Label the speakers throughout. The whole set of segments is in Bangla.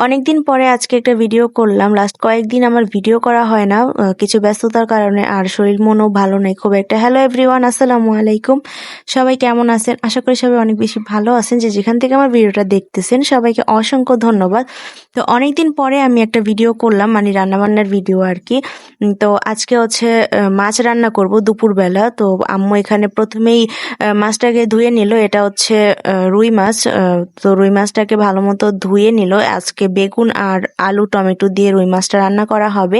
Speaker 1: অনেকদিন পরে আজকে একটা ভিডিও করলাম। লাস্ট কয়েকদিন আমার ভিডিও করা হয় না, কিছু ব্যস্ততার কারণে, আর শরীর মনও ভালো নেই খুব একটা। হ্যালো এভরিওয়ান, আসসালামু আলাইকুম। সবাই কেমন আছেন? আশা করি সবাই অনেক বেশি ভালো আছেন। যে যেখান থেকে আমার ভিডিওটা দেখতেছেন সবাইকে অসংখ্য ধন্যবাদ। তো অনেকদিন পরে আমি একটা ভিডিও করলাম, মানে রান্নাবান্নার ভিডিও আর কি। তো আজকে হচ্ছে মাছ রান্না করব দুপুরবেলা। তো আম্মু এখানে প্রথমেই মাছটাকে ধুয়ে নিল। এটা হচ্ছে রুই মাছ। তো রুই মাছটাকে ভালো মতো ধুয়ে নিল। আজকে বেগুন আর আলু টমেটো দিয়ে রুই মাছটা রান্না করা হবে।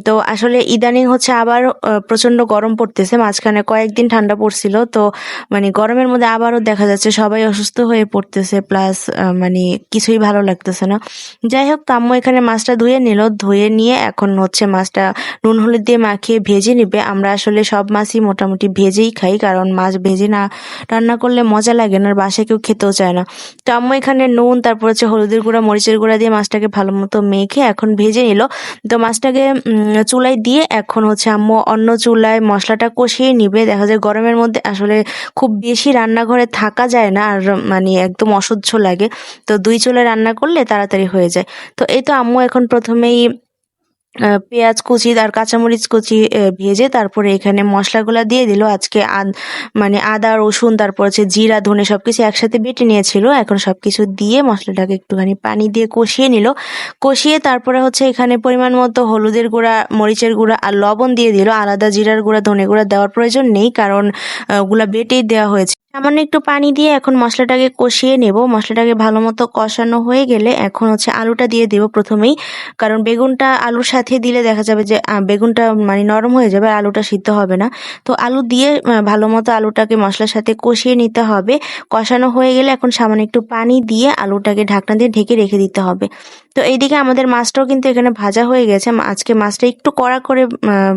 Speaker 1: তো আসলে ইদানিং হচ্ছে আবার প্রচন্ড গরম পড়তেছে, মাঝখানে কয়েকদিন ঠান্ডা পড়ছিল। তো মানে গরমের মধ্যে আবারও দেখা যাচ্ছে সবাই অসুস্থ হয়ে পড়তেছে, প্লাস মানে কিছুই ভালো লাগতেছে না। যাই হোক, আম্মু এখানে মাছটা ধুয়ে নিল। ধুয়ে নিয়ে এখন হচ্ছে মাছটা নুন হলুদ দিয়ে মাখিয়ে ভেজে নিবে। আমরা আসলে সব মাছই মোটামুটি ভেজেই খাই, কারণ মাছ ভেজে না রান্না করলে মজা লাগে না, আর বাসায় কেউ খেতেও চায় না। তো আম্মু এখানে নুন, তারপর হচ্ছে হলুদের গুঁড়া, মরিচের গুঁড়া দিয়ে মাছটাকে ভালো মতো মেখে এখন ভেজে নিল। তো মাছটাকে চুলায় দিয়ে এখন হচ্ছে আম্মু অন্য চুলায় মশলাটা কষিয়ে নিবে। দেখা যায় গরমের মধ্যে আসলে খুব বেশি রান্নাঘরে থাকা যায় না, আর মানে একদম অসহ্য লাগে। তো দুই চুলায় রান্না করলে তাড়াতাড়ি হয়ে যায়। তো এই তো আম্মু এখন প্রথমেই পেঁয়াজ কুচি আর কাঁচামরিচ কুচি ভেজে তারপরে এখানে মশলাগুলা দিয়ে দিল। আজকে মানে আদা রসুন, তারপর হচ্ছে জিরা ধনে সবকিছু একসাথে বেটে নিয়েছিল। এখন সবকিছু দিয়ে মশলাটাকে একটুখানি পানি দিয়ে কষিয়ে নিল। কষিয়ে তারপরে হচ্ছে এখানে পরিমাণ মতো হলুদের গুঁড়া, মরিচের গুঁড়া আর লবণ দিয়ে দিল। আলাদা জিরার গুঁড়া ধনে গুঁড়া দেওয়ার প্রয়োজন নেই, কারণ ওগুলা বেটেই দেওয়া হয়েছে। সামান্য একটু পানি দিয়ে এখন মশলাটাকে কষিয়ে নেব। মশলাটাকে ভালো মতো কষানো হয়ে গেলে এখন হচ্ছে আলুটা দিয়ে দেব প্রথমেই, কারণ বেগুনটা আলুর সাথে দিলে দেখা যাবে যে বেগুনটা মানে নরম হয়ে যাবে, আলুটা সিদ্ধ হবে না। তো আলু দিয়ে ভালো মতো আলুটাকে মশলার সাথে কষিয়ে নিতে হবে। কষানো হয়ে গেলে এখন সামান্য একটু পানি দিয়ে আলুটাকে ঢাকনা দিয়ে ঢেকে রেখে দিতে হবে। তো এইদিকে আমাদের মাছটাও কিন্তু এখানে ভাজা হয়ে গেছে। আজকে মাছটা একটু কড়া করে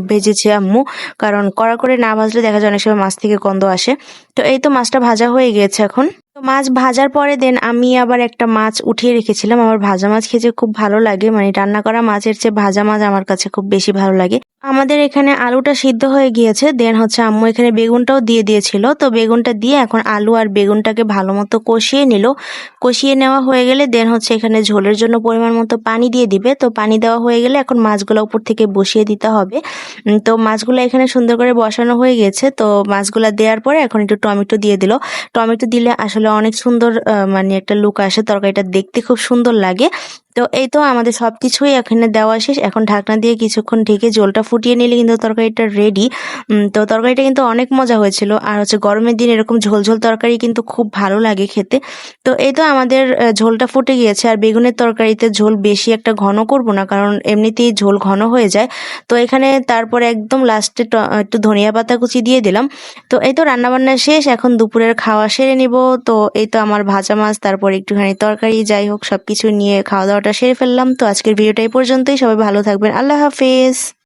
Speaker 1: ভেজেছে আম্মু, কারণ কড়া করে না ভাজলে দেখা যায় অনেক সময় মাছ থেকে গন্ধ আসে। তো এই তো মাছটা ভাজা হয়ে গেছে এখন। তো মাছ ভাজার পরে দেন আমি আবার একটা মাছ উঠিয়ে রেখেছিলাম। আমার ভাজা মাছ খেতে খুব ভালো লাগে, মানে রান্না করা মাছের চেয়ে ভাজা মাছ আমার কাছে খুব বেশি ভালো লাগে। আমাদের এখানে আলুটা সিদ্ধ হয়ে গিয়েছে। দেন হচ্ছে আম্মু এখানে বেগুনটাও দিয়ে দিয়েছিল। তো বেগুনটা দিয়ে এখন আলু আর বেগুনটাকে ভালো মতো কষিয়ে নিল। কষিয়ে নেওয়া হয়ে গেলে দেন হচ্ছে এখানে ঝোলের জন্য পরিমাণ মতো পানি দিয়ে দিবে। তো পানি দেওয়া হয়ে গেলে এখন মাছগুলো উপর থেকে বসিয়ে দিতে হবে। তো মাছগুলো এখানে সুন্দর করে বসানো হয়ে গেছে। তো মাছগুলো দেওয়ার পরে এখন একটু টমেটো দিয়ে দিল। টমেটো দিলে আসলে অনেক সুন্দর মানে একটা লুক আসে, তরকারিটা দেখতে খুব সুন্দর লাগে। তো এই তো আমাদের সবকিছুই এখানে দেওয়া শেষ। এখন ঢাকনা দিয়ে কিছুক্ষণ ঢেকে জলটা ফুটিয়ে নিলে কিন্তু তরকারিটা রেডি। তো তরকারিটা কিন্তু অনেক মজা হয়েছিল। আর হচ্ছে গরমের দিন এরকম ঝোল ঝোল তরকারি কিন্তু খুব ভালো লাগে খেতে। তো এই তো আমাদের ঝোলটা ফুটে গিয়েছে। আর বেগুনের তরকারিতে ঝোল বেশি একটা ঘন করব না, কারণ এমনিতেই ঝোল ঘন হয়ে যায়। তো এখানে তারপরে একদম লাস্টে একটু ধনিয়া পাতা কুচি দিয়ে দিলাম। তো এই তো রান্নাবান্না শেষ। এখন দুপুরের খাওয়া সেরে নিব। তো এই তো আমার ভাজা মাছ, তারপর একটুখানি তরকারি, যাই হোক সবকিছু নিয়ে খাওয়া দাওয়াটা সেরে ফেললাম। তো আজকের ভিডিওটা এই পর্যন্তই। সবাই ভালো থাকবেন। আল্লাহ হাফেজ।